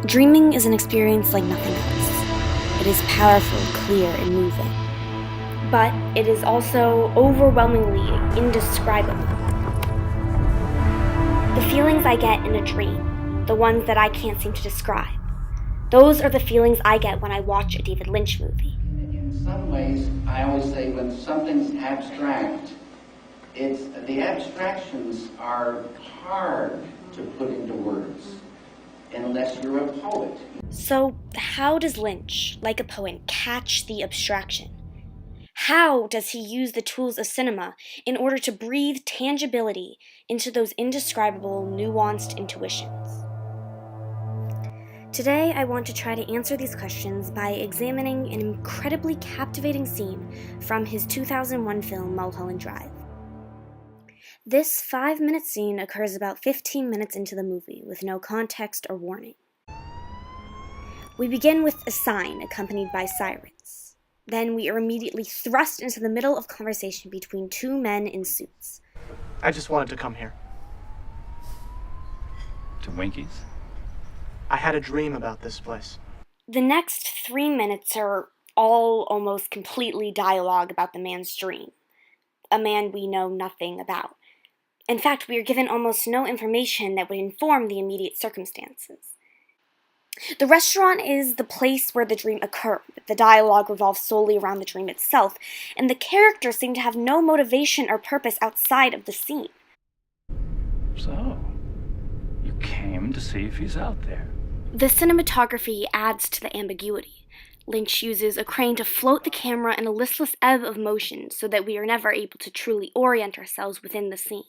Dreaming is an experience like nothing else. It is powerful, clear, and moving. But it is also overwhelmingly indescribable. The feelings I get in a dream, the ones that I can't seem to describe, those are the feelings I get when I watch a David Lynch movie. In some ways, I always say when something's abstract, the abstractions are hard to put into words unless you're a poet. So how does Lynch, like a poet, catch the abstraction? How does he use the tools of cinema in order to breathe tangibility into those indescribable, nuanced intuitions? Today, I want to try to answer these questions by examining an incredibly captivating scene from his 2001 film Mullholland Drive. This 5-minute scene occurs about 15 minutes into the movie, with no context or warning. We begin with a sign accompanied by sirens. Then we are immediately thrust into the middle of conversation between two men in suits. I just wanted to come here. To Winkies? I had a dream about this place. The next 3 minutes are all almost completely dialogue about the man's dream, a man we know nothing about. In fact, we are given almost no information that would inform the immediate circumstances. The restaurant is the place where the dream occurred. The dialogue revolves solely around the dream itself, and the characters seem to have no motivation or purpose outside of the scene. So, you came to see if he's out there. The cinematography adds to the ambiguity. Lynch uses a crane to float the camera in a listless ebb of motion so that we are never able to truly orient ourselves within the scene.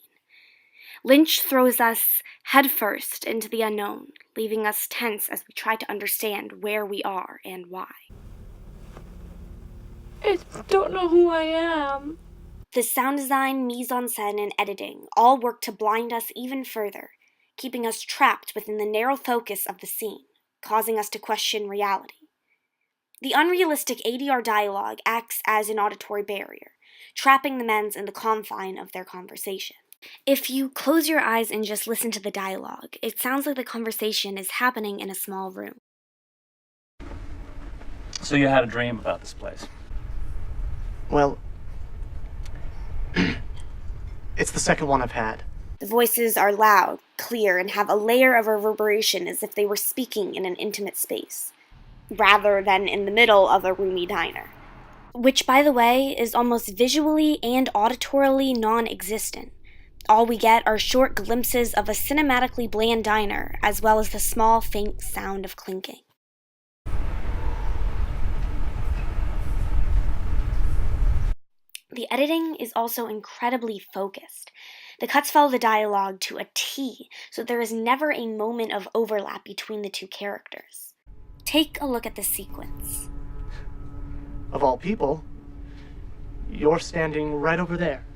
Lynch throws us headfirst into the unknown, leaving us tense as we try to understand where we are and why. I don't know who I am. The sound design, mise-en-scène, and editing all work to blind us even further, keeping us trapped within the narrow focus of the scene, causing us to question reality. The unrealistic ADR dialogue acts as an auditory barrier, trapping the men in the confine of their conversation. If you close your eyes and just listen to the dialogue, it sounds like the conversation is happening in a small room. So you had a dream about this place? Well, it's the second one I've had. The voices are loud, clear, and have a layer of reverberation as if they were speaking in an intimate space, rather than in the middle of a roomy diner. Which, by the way, is almost visually and auditorily non-existent. All we get are short glimpses of a cinematically bland diner, as well as the small, faint sound of clinking. The editing is also incredibly focused. The cuts follow the dialogue to a T, so there is never a moment of overlap between the two characters. Take a look at this sequence. Of all people, you're standing right over there.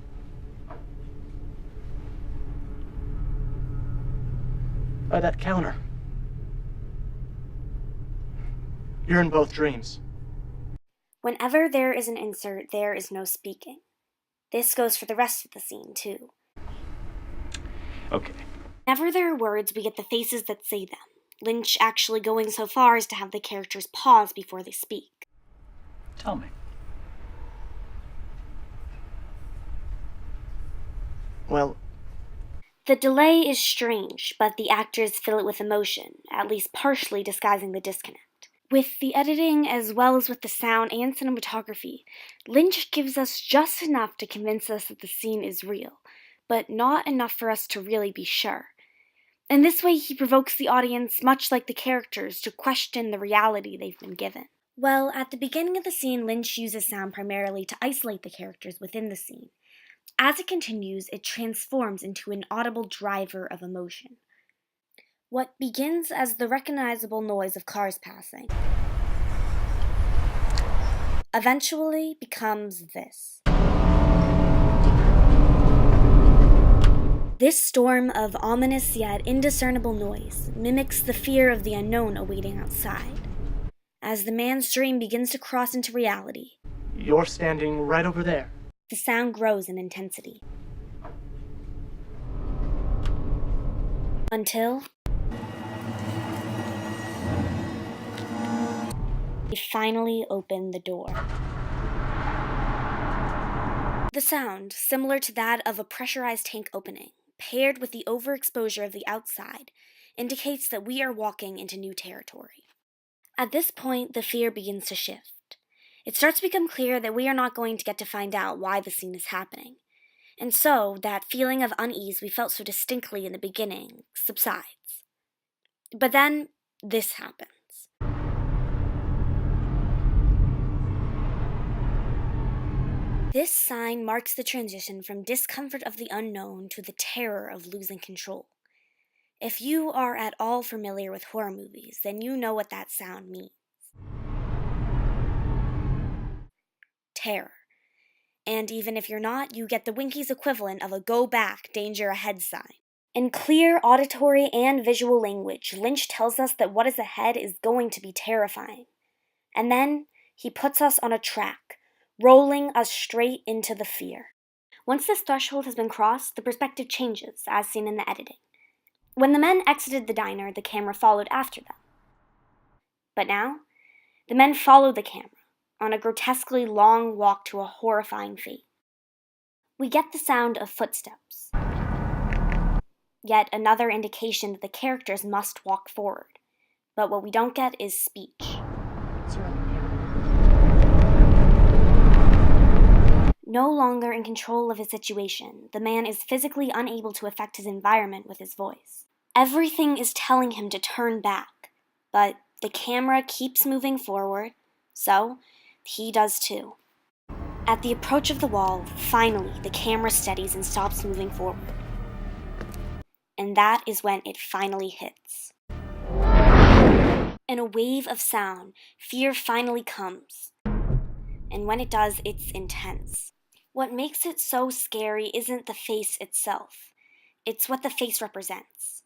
By that counter. You're in both dreams. Whenever there is an insert, there is no speaking. This goes for the rest of the scene, too. Okay. Whenever there are words, we get the faces that say them, Lynch actually going so far as to have the characters pause before they speak. Tell me. Well, the delay is strange, but the actors fill it with emotion, at least partially disguising the disconnect. With the editing, as well as with the sound and cinematography, Lynch gives us just enough to convince us that the scene is real, but not enough for us to really be sure. In this way, he provokes the audience, much like the characters, to question the reality they've been given. Well, at the beginning of the scene, Lynch uses sound primarily to isolate the characters within the scene. As it continues, it transforms into an audible driver of emotion. What begins as the recognizable noise of cars passing eventually becomes this. This storm of ominous yet indiscernible noise mimics the fear of the unknown awaiting outside. As the man's dream begins to cross into reality, you're standing right over there. The sound grows in intensity. Until They finally open the door. The sound, similar to that of a pressurized tank opening, paired with the overexposure of the outside, indicates that we are walking into new territory. At this point, the fear begins to shift. It starts to become clear that we are not going to get to find out why the scene is happening. And so, that feeling of unease we felt so distinctly in the beginning subsides. But then, this happens. This sign marks the transition from discomfort of the unknown to the terror of losing control. If you are at all familiar with horror movies, then you know what that sound means. Terror. And even if you're not, you get the Winkies equivalent of a go back, danger ahead sign. In clear auditory and visual language, Lynch tells us that what is ahead is going to be terrifying. And then he puts us on a track, rolling us straight into the fear. Once this threshold has been crossed, the perspective changes, as seen in the editing. When the men exited the diner, the camera followed after them. But now, the men follow the camera on a grotesquely long walk to a horrifying fate. We get the sound of footsteps, yet another indication that the characters must walk forward. But what we don't get is speech. No longer in control of his situation, the man is physically unable to affect his environment with his voice. Everything is telling him to turn back, but the camera keeps moving forward, so he does too. At the approach of the wall, finally, the camera steadies and stops moving forward. And that is when it finally hits. In a wave of sound, fear finally comes. And when it does, it's intense. What makes it so scary isn't the face itself. It's what the face represents.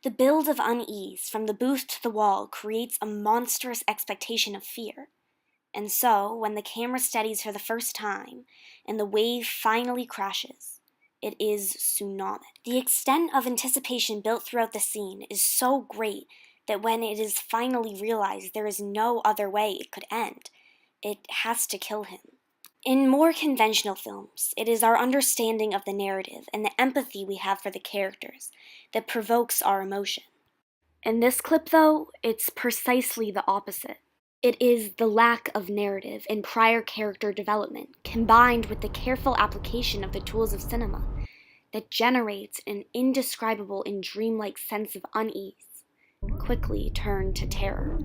The build of unease from the booth to the wall creates a monstrous expectation of fear. And so, when the camera steadies for the first time, and the wave finally crashes, it is tsunami. The extent of anticipation built throughout the scene is so great that when it is finally realized there is no other way it could end, it has to kill him. In more conventional films, it is our understanding of the narrative and the empathy we have for the characters that provokes our emotion. In this clip, though, it's precisely the opposite. It is the lack of narrative and prior character development, combined with the careful application of the tools of cinema, that generates an indescribable and dreamlike sense of unease, quickly turned to terror.